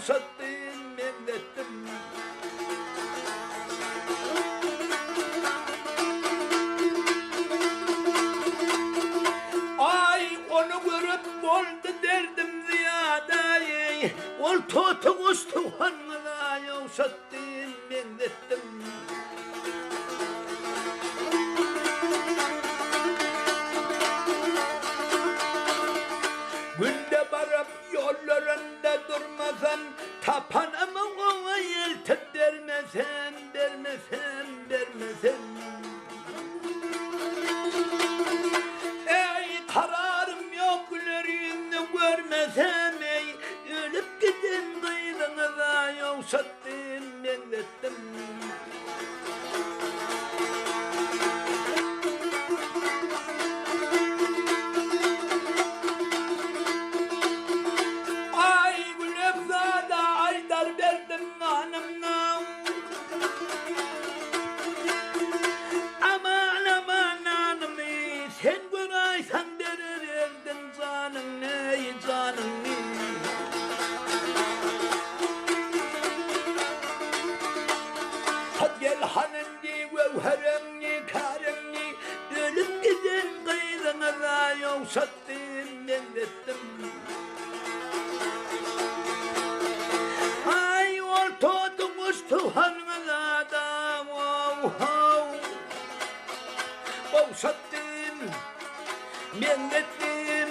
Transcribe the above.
sattın millettim. Ay onu görüp oldu derdim ziyade, ol tutu ustuhanına yavşattın millettim. Günde varıp yollarında durmasan, tapanımı ona yeltip dermesen, dermesen, dermesen. Ey kararım yok gülerini görmesem, ey ölüp gidin kıydığına yavşattın millettim. Sen göraysan dererdin canın ne, canın ne. Hadi gel hanımni, vevherimni, karimni, ölüp gidin kıydığına da yavşattın millettim. Ay ortadan ustuhanına da yavşattın millettim.